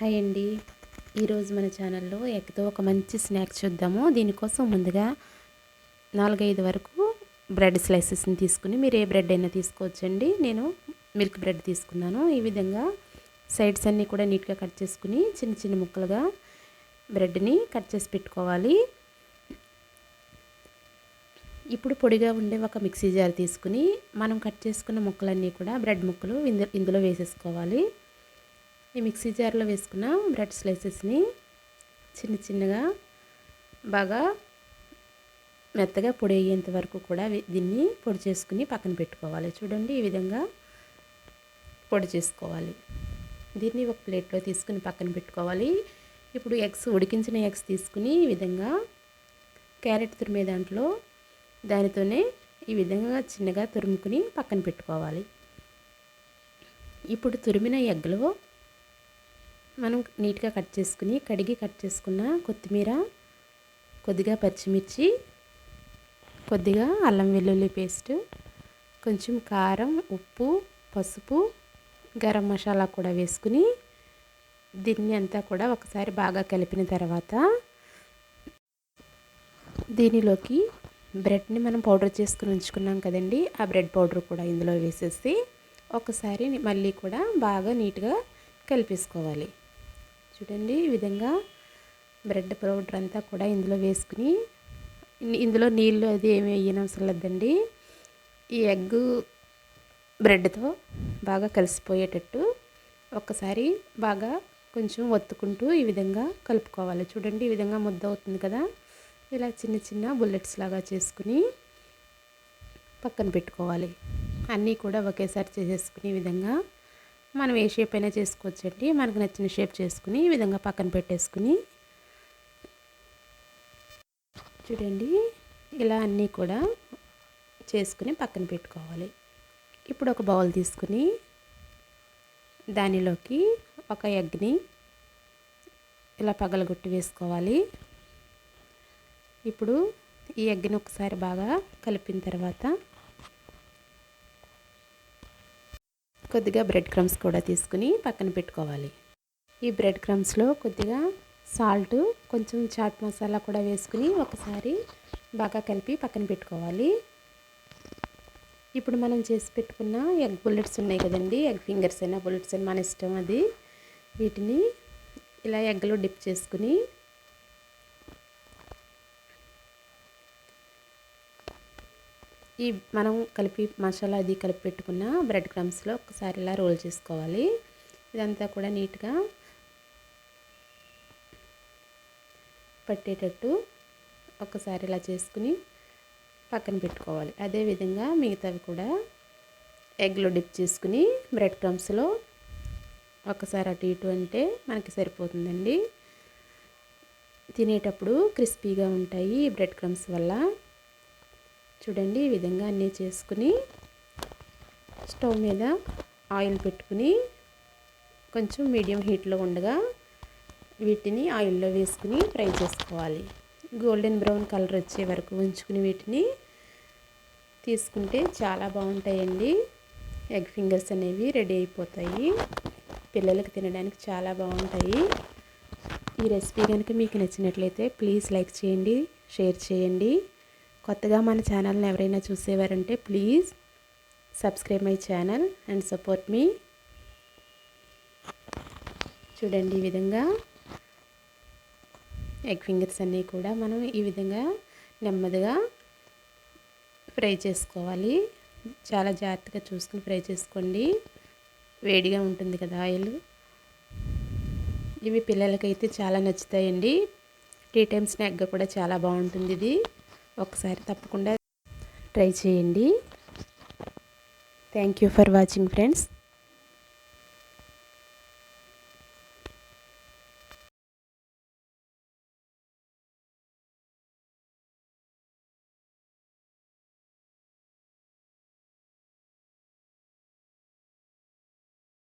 Hi అండి. ఈరోజు మన ఛానల్లో ఎగ్తో ఒక మంచి స్నాక్స్ చూద్దాము. దీనికోసం ముందుగా 4-5 వరకు బ్రెడ్ స్లైసెస్ని తీసుకుని, మీరు ఏ బ్రెడ్ అయినా తీసుకోవచ్చండి. నేను మిల్క్ బ్రెడ్ తీసుకున్నాను. ఈ విధంగా సైడ్స్ అన్నీ కూడా నీట్గా కట్ చేసుకుని చిన్న చిన్న ముక్కలుగా బ్రెడ్ని కట్ చేసి పెట్టుకోవాలి. ఇప్పుడు పొడిగా ఉండే ఒక మిక్సీ జార్ తీసుకుని మనం కట్ చేసుకున్న ముక్కలన్నీ కూడా బ్రెడ్ ముక్కలు ఇందులో వేసేసుకోవాలి. ఈ మిక్సీ జార్లో వేసుకున్న బ్రెడ్ స్లైసెస్ని చిన్న చిన్నగా బాగా మెత్తగా పొడి అయ్యేంత వరకు కూడా దీన్ని పొడి చేసుకుని పక్కన పెట్టుకోవాలి. చూడండి, ఈ విధంగా పొడి చేసుకోవాలి. దీన్ని ఒక ప్లేట్లో తీసుకుని పక్కన పెట్టుకోవాలి. ఇప్పుడు ఉడికించిన ఎగ్స్ తీసుకుని ఈ విధంగా క్యారెట్ తురిమే దానితోనే ఈ విధంగా చిన్నగా తురుముకుని పక్కన పెట్టుకోవాలి. ఇప్పుడు తురిమిన ఎగ్లో మనం నీట్గా కడిగి కట్ చేసుకున్న కొత్తిమీర, కొద్దిగా పచ్చిమిర్చి, కొద్దిగా అల్లం వెల్లుల్లి పేస్ట్, కొంచెం కారం, ఉప్పు, పసుపు, గరం మసాలా కూడా వేసుకుని దీన్ని అంతా కూడా ఒకసారి బాగా కలిపిన తర్వాత దీనిలోకి బ్రెడ్ని మనం పౌడర్ చేసుకుని ఉంచుకున్నాం కదండి, ఆ బ్రెడ్ పౌడర్ కూడా ఇందులో వేసేసి ఒకసారి మళ్ళీ కూడా బాగా నీట్గా కలిపేసుకోవాలి. చూడండి, ఈ విధంగా బ్రెడ్ పౌడర్ అంతా కూడా ఇందులో వేసుకుని, ఇందులో నీళ్ళు అది ఏమి వేయనవసరం లేదండి. ఈ ఎగ్ బ్రెడ్తో బాగా కలిసిపోయేటట్టు ఒక్కసారి బాగా కొంచెం ఒత్తుకుంటూ ఈ విధంగా కలుపుకోవాలి. చూడండి, ఈ విధంగా ముద్ద అవుతుంది కదా, ఇలా చిన్న చిన్న బుల్లెట్స్ లాగా చేసుకుని పక్కన పెట్టుకోవాలి. అన్నీ కూడా ఒకేసారి చేసేసుకుని ఈ విధంగా మనం ఏ షేప్ అయినా చేసుకోవచ్చండి. మనకు నచ్చిన షేప్ చేసుకుని ఈ విధంగా పక్కన పెట్టేసుకుని, చూడండి ఇలా అన్నీ కూడా చేసుకుని పక్కన పెట్టుకోవాలి. ఇప్పుడు ఒక బౌల్ తీసుకుని దానిలోకి ఒక ఎగ్ని ఇలా పగలగొట్టి వేసుకోవాలి. ఇప్పుడు ఈ ఎగ్ని ఒకసారి బాగా కలిపిన తర్వాత కొద్దిగా బ్రెడ్ క్రమ్స్ కూడా తీసుకుని పక్కన పెట్టుకోవాలి. ఈ బ్రెడ్ క్రమ్స్లో కొద్దిగా సాల్ట్, కొంచెం చాట్ మసాలా కూడా వేసుకుని ఒకసారి బాగా కలిపి పక్కన పెట్టుకోవాలి. ఇప్పుడు మనం చేసి పెట్టుకున్న ఎగ్ బుల్లెట్స్ ఉన్నాయి కదండి, ఎగ్ ఫింగర్స్ అయినా బుల్లెట్స్ అయినా మన ఇష్టం అది. వీటిని ఇలా ఎగ్లో డిప్ చేసుకుని ఈ మనం మసాలా అది కలిపి పెట్టుకున్న బ్రెడ్ క్రమ్స్లో ఒకసారి ఇలా రోల్ చేసుకోవాలి. ఇదంతా కూడా నీట్గా పట్టేటట్టు ఒకసారి ఇలా చేసుకుని పక్కన పెట్టుకోవాలి. అదేవిధంగా మిగతావి కూడా ఎగ్లో డిప్ చేసుకుని బ్రెడ్ క్రమ్స్లో ఒకసారి అటు ఇటు అంటే మనకి సరిపోతుందండి. తినేటప్పుడు క్రిస్పీగా ఉంటాయి ఈ బ్రెడ్ క్రమ్స్ వల్ల. చూడండి, ఈ విధంగా అన్నీ చేసుకుని స్టవ్ మీద ఆయిల్ పెట్టుకుని కొంచెం మీడియం హీట్లో ఉండగా వీటిని ఆయిల్లో వేసుకుని ఫ్రై చేసుకోవాలి. గోల్డెన్ బ్రౌన్ కలర్ వచ్చే వరకు ఉంచుకుని వీటిని తీసుకుంటే చాలా బాగుంటాయండి. ఎగ్ ఫింగర్స్ అనేవి రెడీ అయిపోతాయి. పిల్లలకు తినడానికి చాలా బాగుంటాయి. ఈ రెసిపీ కనుక మీకు నచ్చినట్లయితే ప్లీజ్ లైక్ చేయండి, షేర్ చేయండి. కొత్తగా మన ఛానల్ని ఎవరైనా చూసేవారంటే please subscribe my channel and support me. చూడండి, ఈ విధంగా ఎగ్ ఫింగర్స్ అన్నీ కూడా మనం ఈ విధంగా నెమ్మదిగా ఫ్రై చేసుకోవాలి. చాలా జాగ్రత్తగా చూసుకుని ఫ్రై చేసుకోండి, వేడిగా ఉంటుంది కదా ఆయిల్. ఇవి పిల్లలకైతే చాలా నచ్చుతాయండి. టీ టైమ్ స్నాక్గా కూడా చాలా బాగుంటుంది ఇది. ఒకసారి తప్పకుండా ట్రై చేయండి. Thank you for watching friends.